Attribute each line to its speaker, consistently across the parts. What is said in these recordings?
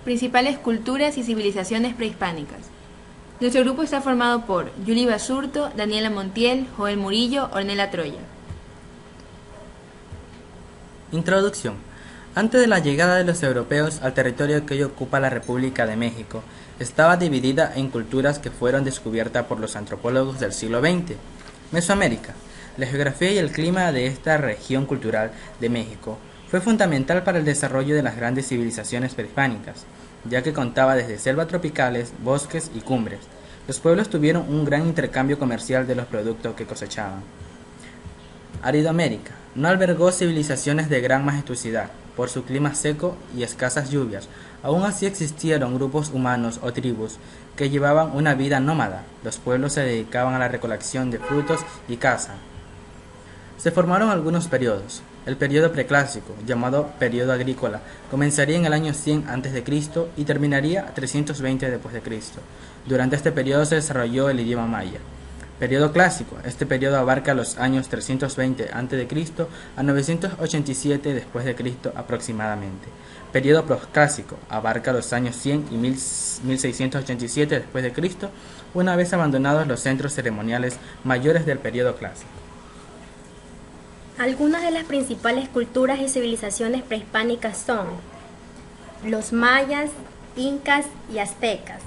Speaker 1: principales culturas y civilizaciones prehispánicas. Nuestro grupo está formado por Yuli Basurto, Daniela Montiel, Joel Murillo, Ornella Troya.
Speaker 2: Introducción. Antes de la llegada de los europeos al territorio que hoy ocupa la República de México, estaba dividida en culturas que fueron descubiertas por los antropólogos del siglo XX. Mesoamérica. La geografía y el clima de esta región cultural de México fue fundamental para el desarrollo de las grandes civilizaciones prehispánicas, ya que contaba desde selvas tropicales, bosques y cumbres. Los pueblos tuvieron un gran intercambio comercial de los productos que cosechaban. Aridoamérica no albergó civilizaciones de gran majestuosidad por su clima seco y escasas lluvias. Aún así existieron grupos humanos o tribus que llevaban una vida nómada. Los pueblos se dedicaban a la recolección de frutos y caza. Se formaron algunos periodos. El periodo preclásico, llamado periodo agrícola, comenzaría en el año 100 a.C. y terminaría 320 d.C. Durante este periodo se desarrolló el idioma maya. Periodo clásico. Este periodo abarca los años 320 a.C. a 987 d.C. aproximadamente. Periodo posclásico. Abarca los años 100 y 1687 d.C., una vez abandonados los centros ceremoniales mayores del periodo clásico.
Speaker 3: Algunas de las principales culturas y civilizaciones prehispánicas son los mayas, incas y aztecas.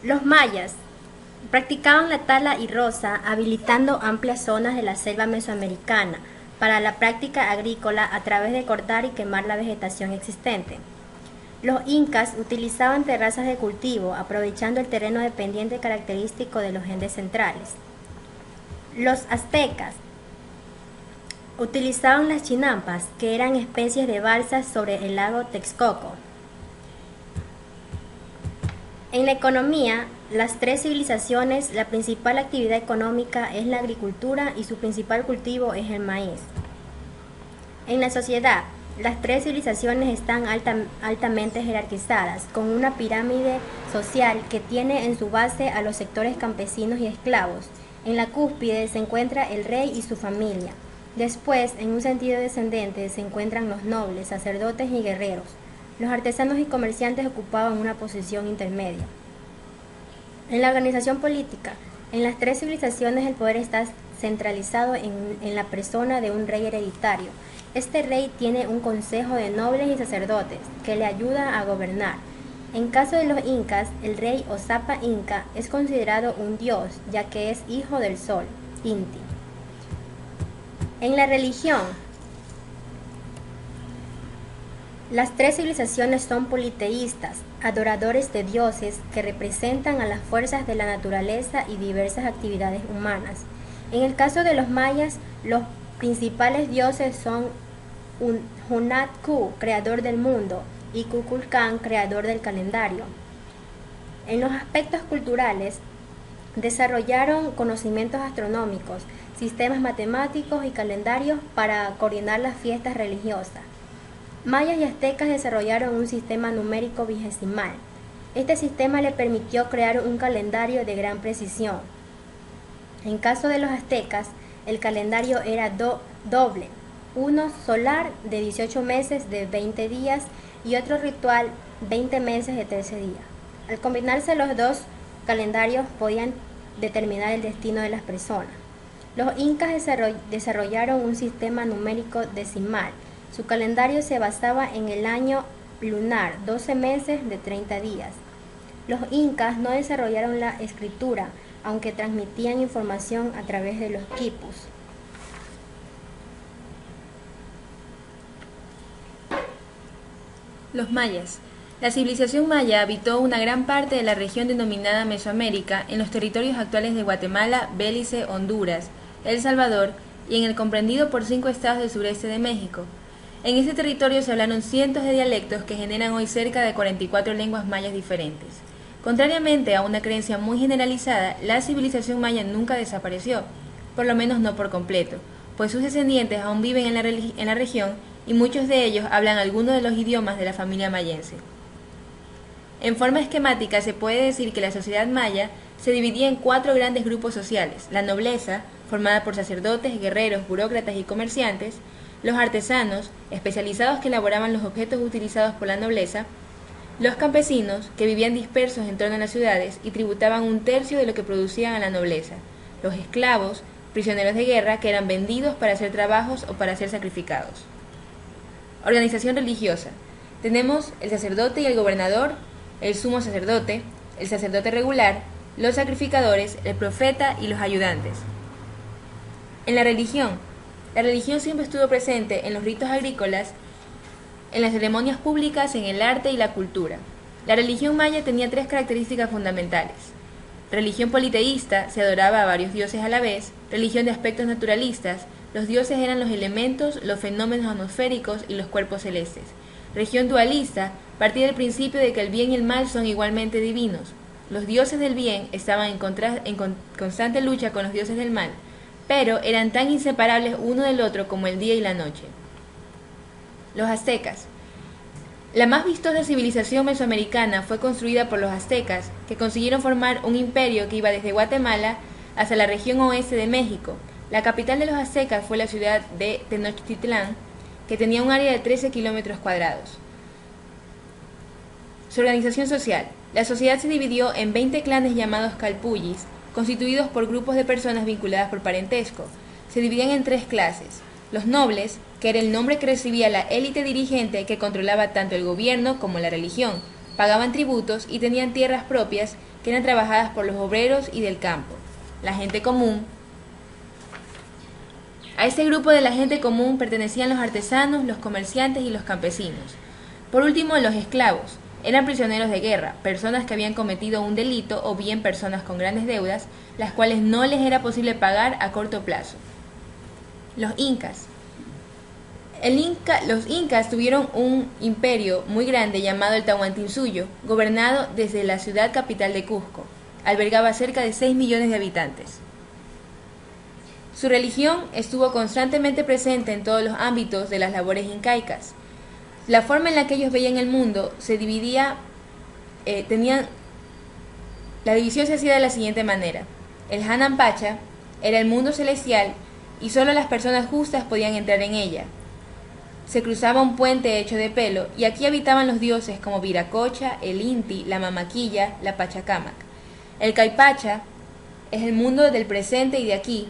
Speaker 3: Los mayas practicaban la tala y roza, habilitando amplias zonas de la selva mesoamericana para la práctica agrícola a través de cortar y quemar la vegetación existente. Los incas utilizaban terrazas de cultivo, aprovechando el terreno de pendiente característico de los Andes centrales. Los aztecas utilizaban las chinampas, que eran especies de balsas sobre el lago Texcoco. En la economía, las tres civilizaciones, la principal actividad económica es la agricultura y su principal cultivo es el maíz. En la sociedad, las tres civilizaciones están altamente jerarquizadas, con una pirámide social que tiene en su base a los sectores campesinos y esclavos. En la cúspide se encuentra el rey y su familia. Después, en un sentido descendente, se encuentran los nobles, sacerdotes y guerreros. Los artesanos y comerciantes ocupaban una posición intermedia. En la organización política, en las tres civilizaciones el poder está centralizado en la persona de un rey hereditario. Este rey tiene un consejo de nobles y sacerdotes que le ayuda a gobernar. En caso de los incas, el rey o Zapa Inca es considerado un dios, ya que es hijo del sol, Inti. En la religión, las tres civilizaciones son politeístas, adoradores de dioses que representan a las fuerzas de la naturaleza y diversas actividades humanas. En el caso de los mayas, los principales dioses son Hunat-Ku, creador del mundo, y Kukulcán, creador del calendario. En los aspectos culturales, desarrollaron conocimientos astronómicos, sistemas matemáticos y calendarios para coordinar las fiestas religiosas. Mayas y aztecas desarrollaron un sistema numérico vigesimal. Este sistema le permitió crear un calendario de gran precisión. En caso de los aztecas, el calendario era doble, uno solar de 18 meses de 20 días y otro ritual 20 meses de 13 días. Al combinarse los dos calendarios podían determinar el destino de las personas. Los incas desarrollaron un sistema numérico decimal. Su calendario se basaba en el año lunar, 12 meses de 30 días. Los incas no desarrollaron la escritura, aunque transmitían información a través de los quipus.
Speaker 1: Los mayas. La civilización maya habitó una gran parte de la región denominada Mesoamérica en los territorios actuales de Guatemala, Belice, Honduras, El Salvador y en el comprendido por 5 estados del sureste de México. En este territorio se hablaron cientos de dialectos que generan hoy cerca de 44 lenguas mayas diferentes. Contrariamente a una creencia muy generalizada, la civilización maya nunca desapareció, por lo menos no por completo, pues sus descendientes aún viven en la región y muchos de ellos hablan alguno de los idiomas de la familia mayense. En forma esquemática se puede decir que la sociedad maya se dividía en 4 grandes grupos sociales: la nobleza, formada por sacerdotes, guerreros, burócratas y comerciantes; los artesanos, especializados que elaboraban los objetos utilizados por la nobleza, los campesinos, que vivían dispersos en torno a las ciudades y tributaban un tercio de lo que producían a la nobleza, los esclavos, prisioneros de guerra que eran vendidos para hacer trabajos o para ser sacrificados. Organización religiosa. Tenemos el sacerdote y el gobernador, el sumo sacerdote, el sacerdote regular, los sacrificadores, el profeta y los ayudantes. En la religión siempre estuvo presente en los ritos agrícolas, en las ceremonias públicas, en el arte y la cultura. La religión maya tenía tres características fundamentales. Religión politeísta, se adoraba a varios dioses a la vez. Religión de aspectos naturalistas, los dioses eran los elementos, los fenómenos atmosféricos y los cuerpos celestes. Religión dualista, partía del principio de que el bien y el mal son igualmente divinos. Los dioses del bien estaban en constante lucha con los dioses del mal, pero eran tan inseparables uno del otro como el día y la noche. Los aztecas. La más vistosa civilización mesoamericana fue construida por los aztecas, que consiguieron formar un imperio que iba desde Guatemala hasta la región oeste de México. La capital de los aztecas fue la ciudad de Tenochtitlán, que tenía un área de 13 kilómetros cuadrados. Su organización social. La sociedad se dividió en 20 clanes llamados calpullis, constituidos por grupos de personas vinculadas por parentesco. Se dividían en tres clases: los nobles, que era el nombre que recibía la élite dirigente que controlaba tanto el gobierno como la religión, pagaban tributos y tenían tierras propias que eran trabajadas por los obreros y del campo. La gente común. A este grupo de la gente común pertenecían los artesanos, los comerciantes y los campesinos. Por último, los esclavos. Eran prisioneros de guerra, personas que habían cometido un delito o bien personas con grandes deudas, las cuales no les era posible pagar a corto plazo. Los incas. Los incas tuvieron un imperio muy grande llamado el Tahuantinsuyo, gobernado desde la ciudad capital de Cusco. Albergaba cerca de 6 millones de habitantes. Su religión estuvo constantemente presente en todos los ámbitos de las labores incaicas. La forma en la que ellos veían el mundo se dividía, la división se hacía de la siguiente manera. El Hanan Pacha era el mundo celestial y solo las personas justas podían entrar en ella. Se cruzaba un puente hecho de pelo y aquí habitaban los dioses como Viracocha, el Inti, la Mamaquilla, la Pachacamac. El Caipacha es el mundo del presente y de aquí.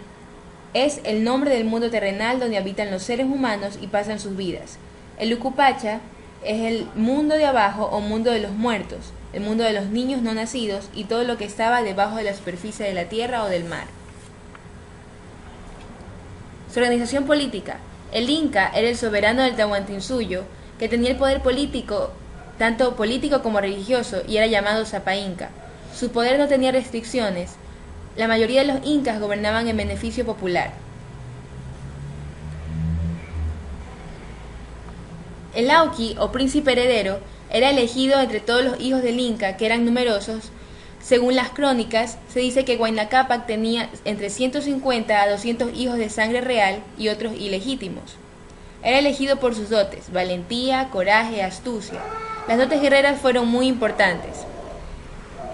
Speaker 1: Es el nombre del mundo terrenal donde habitan los seres humanos y pasan sus vidas. El Ucupacha es el mundo de abajo o mundo de los muertos, el mundo de los niños no nacidos y todo lo que estaba debajo de la superficie de la tierra o del mar. Su organización política. El Inca era el soberano del Tahuantinsuyo, que tenía el poder político, tanto político como religioso, y era llamado Zapa Inca. Su poder no tenía restricciones. La mayoría de los incas gobernaban en beneficio popular. El Auqui, o príncipe heredero, era elegido entre todos los hijos del Inca, que eran numerosos. Según las crónicas, se dice que Huayna Cápac tenía entre 150 a 200 hijos de sangre real y otros ilegítimos. Era elegido por sus dotes, valentía, coraje, astucia. Las dotes guerreras fueron muy importantes.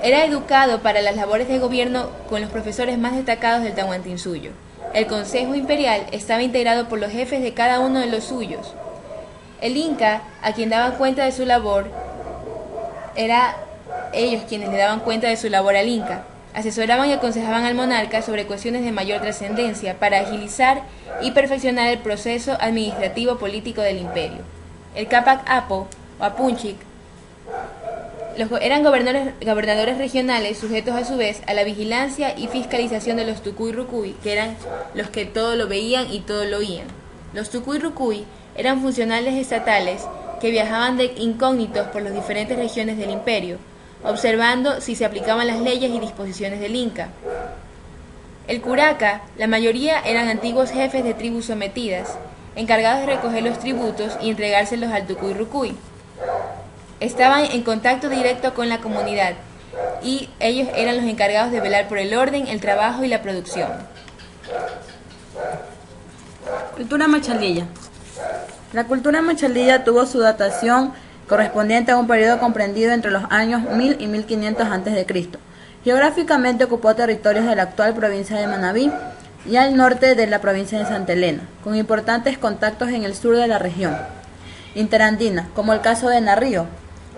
Speaker 1: Era educado para las labores de gobierno con los profesores más destacados del Tahuantinsuyo. El Consejo Imperial estaba integrado por los jefes de cada uno de los suyos. El Inca, a quien daban cuenta de su labor, era ellos quienes le daban cuenta de su labor al Inca. Asesoraban y aconsejaban al monarca sobre cuestiones de mayor trascendencia para agilizar y perfeccionar el proceso administrativo político del imperio. El Cápac Apo, o Apunchic, eran gobernadores regionales sujetos a su vez a la vigilancia y fiscalización de los Tucuy Rucuy, que eran los que todo lo veían y todo lo oían. Los Tucuy Rucuy eran funcionarios estatales que viajaban de incógnitos por las diferentes regiones del imperio, observando si se aplicaban las leyes y disposiciones del Inca. El Curaca, la mayoría eran antiguos jefes de tribus sometidas, encargados de recoger los tributos y entregárselos al Tucuy Rucuy. Estaban en contacto directo con la comunidad y ellos eran los encargados de velar por el orden, el trabajo y la producción.
Speaker 4: Cultura machalilla. La cultura machalilla tuvo su datación correspondiente a un periodo comprendido entre los años 1000 y 1500 a.C. Geográficamente ocupó territorios de la actual provincia de Manabí, y al norte de la provincia de Santa Elena, con importantes contactos en el sur de la región interandina, como el caso de Narrío,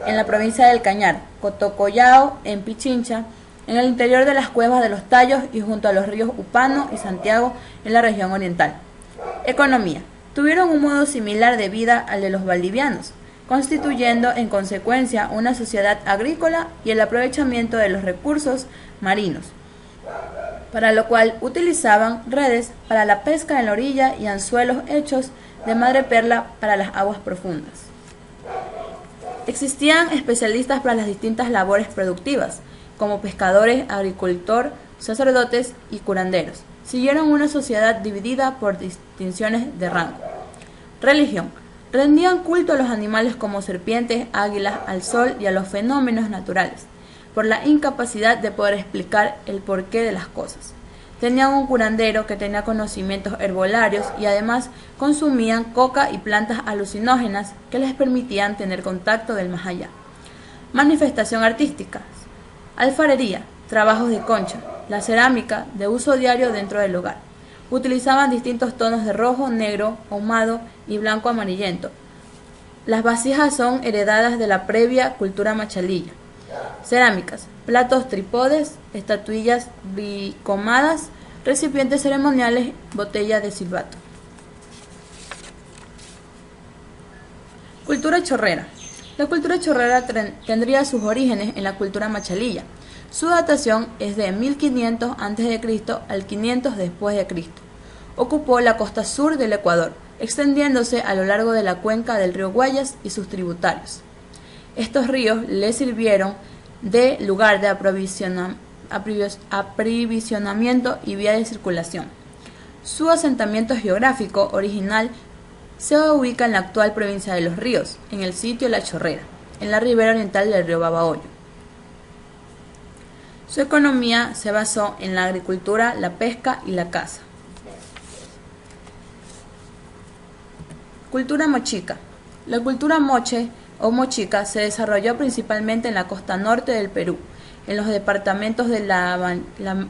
Speaker 4: en la provincia del Cañar, Cotocollao, en Pichincha, en el interior de las cuevas de los Tallos y junto a los ríos Upano y Santiago en la región oriental. Economía. Tuvieron un modo similar de vida al de los valdivianos, constituyendo en consecuencia una sociedad agrícola y el aprovechamiento de los recursos marinos, para lo cual utilizaban redes para la pesca en la orilla y anzuelos hechos de madreperla para las aguas profundas. Existían especialistas para las distintas labores productivas, como pescadores, agricultor, sacerdotes y curanderos. Siguieron una sociedad dividida por distinciones de rango. Religión. Rendían culto a los animales como serpientes, águilas, al sol y a los fenómenos naturales, por la incapacidad de poder explicar el porqué de las cosas. Tenían un curandero que tenía conocimientos herbolarios y además consumían coca y plantas alucinógenas que les permitían tener contacto del más allá. Manifestación artística. Alfarería, trabajos de concha, la cerámica de uso diario dentro del hogar. Utilizaban distintos tonos de rojo, negro, ahumado y blanco amarillento. Las vasijas son heredadas de la previa cultura machalilla. Cerámicas, platos, trípodes, estatuillas bicomadas, recipientes ceremoniales, botella de silbato. Cultura chorrera. La cultura chorrera tendría sus orígenes en la cultura machalilla. Su datación es de 1500 a.C. al 500 después de Cristo. Ocupó la costa sur del Ecuador, extendiéndose a lo largo de la cuenca del río Guayas y sus tributarios. Estos ríos le sirvieron de lugar de aprovisionamiento y vía de circulación. Su asentamiento geográfico original se ubica en la actual provincia de Los Ríos, en el sitio La Chorrera, en la ribera oriental del río Babahoyo. Su economía se basó en la agricultura, la pesca y la caza. Cultura mochica. La cultura moche o mochica se desarrolló principalmente en la costa norte del Perú, en los departamentos de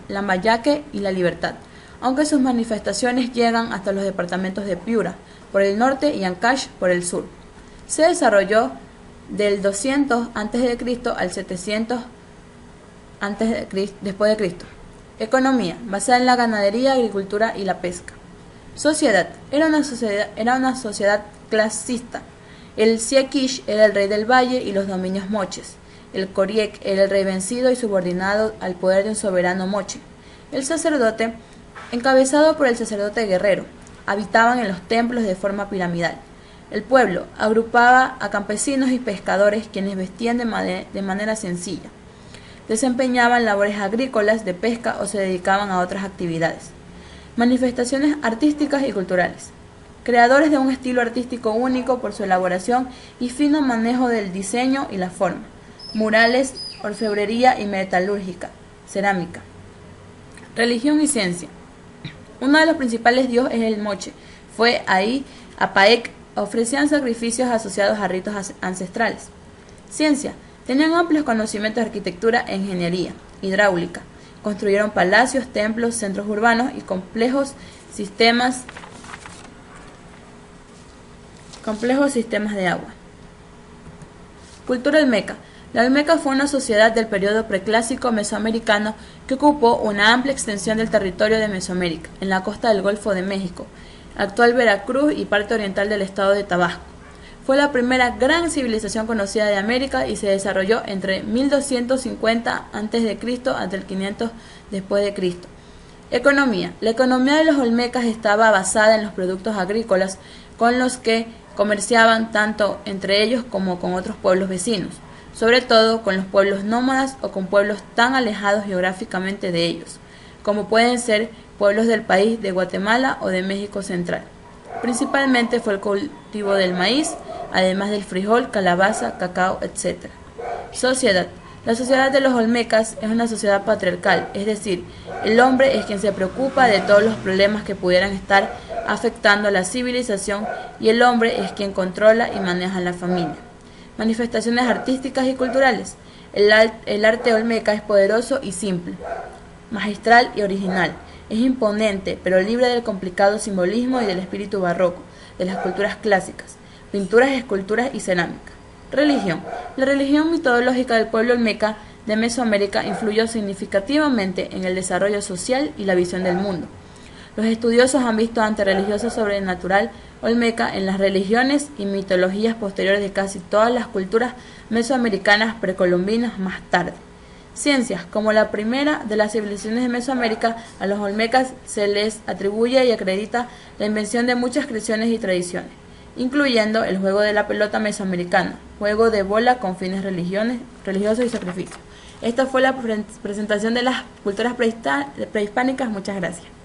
Speaker 4: Lambayeque y La Libertad, aunque sus manifestaciones llegan hasta los departamentos de Piura por el norte y Ancash por el sur. Se desarrolló del 200 a.C. al 700 después de Cristo. Economía, basada en la ganadería, agricultura y la pesca. Sociedad, era una sociedad clasista. El Siequish era el rey del valle y los dominios moches. El Coriec era el rey vencido y subordinado al poder de un soberano moche. El sacerdote, encabezado por el sacerdote guerrero, habitaban en los templos de forma piramidal. El pueblo agrupaba a campesinos y pescadores quienes vestían de manera sencilla. Desempeñaban labores agrícolas, de pesca o se dedicaban a otras actividades. Manifestaciones artísticas y culturales. Creadores de un estilo artístico único por su elaboración y fino manejo del diseño y la forma. Murales, orfebrería y metalúrgica, cerámica. Religión y ciencia. Uno de los principales dioses es el moche. Fue ahí Apaec, ofrecían sacrificios asociados a ritos ancestrales. Ciencia. Tenían amplios conocimientos de arquitectura e ingeniería hidráulica. Construyeron palacios, templos, centros urbanos y complejos sistemas de agua. Cultura olmeca. La olmeca fue una sociedad del periodo preclásico mesoamericano que ocupó una amplia extensión del territorio de Mesoamérica, en la costa del Golfo de México, actual Veracruz y parte oriental del estado de Tabasco. Fue la primera gran civilización conocida de América y se desarrolló entre 1250 a.C. hasta el 500 después de Cristo. Economía. La economía de los olmecas estaba basada en los productos agrícolas con los que comerciaban tanto entre ellos como con otros pueblos vecinos, sobre todo con los pueblos nómadas o con pueblos tan alejados geográficamente de ellos, como pueden ser pueblos del país de Guatemala o de México Central. Principalmente fue el cultivo del maíz, además del frijol, calabaza, cacao, etc. Sociedad. La sociedad de los olmecas es una sociedad patriarcal, es decir, el hombre es quien se preocupa de todos los problemas que pudieran estar afectando a la civilización y el hombre es quien controla y maneja la familia. Manifestaciones artísticas y culturales. El arte olmeca es poderoso y simple, magistral y original. Es imponente, pero libre del complicado simbolismo y del espíritu barroco de las culturas clásicas, pinturas, esculturas y cerámica. Religión. La religión mitológica del pueblo olmeca de Mesoamérica influyó significativamente en el desarrollo social y la visión del mundo. Los estudiosos han visto ante religioso sobrenatural olmeca en las religiones y mitologías posteriores de casi todas las culturas mesoamericanas precolombinas más tarde. Ciencias. Como la primera de las civilizaciones de Mesoamérica, a los olmecas se les atribuye y acredita la invención de muchas creaciones y tradiciones, incluyendo el juego de la pelota mesoamericana, juego de bola con fines religiosos y sacrificios. Esta fue la presentación de las culturas prehispánicas. Muchas gracias.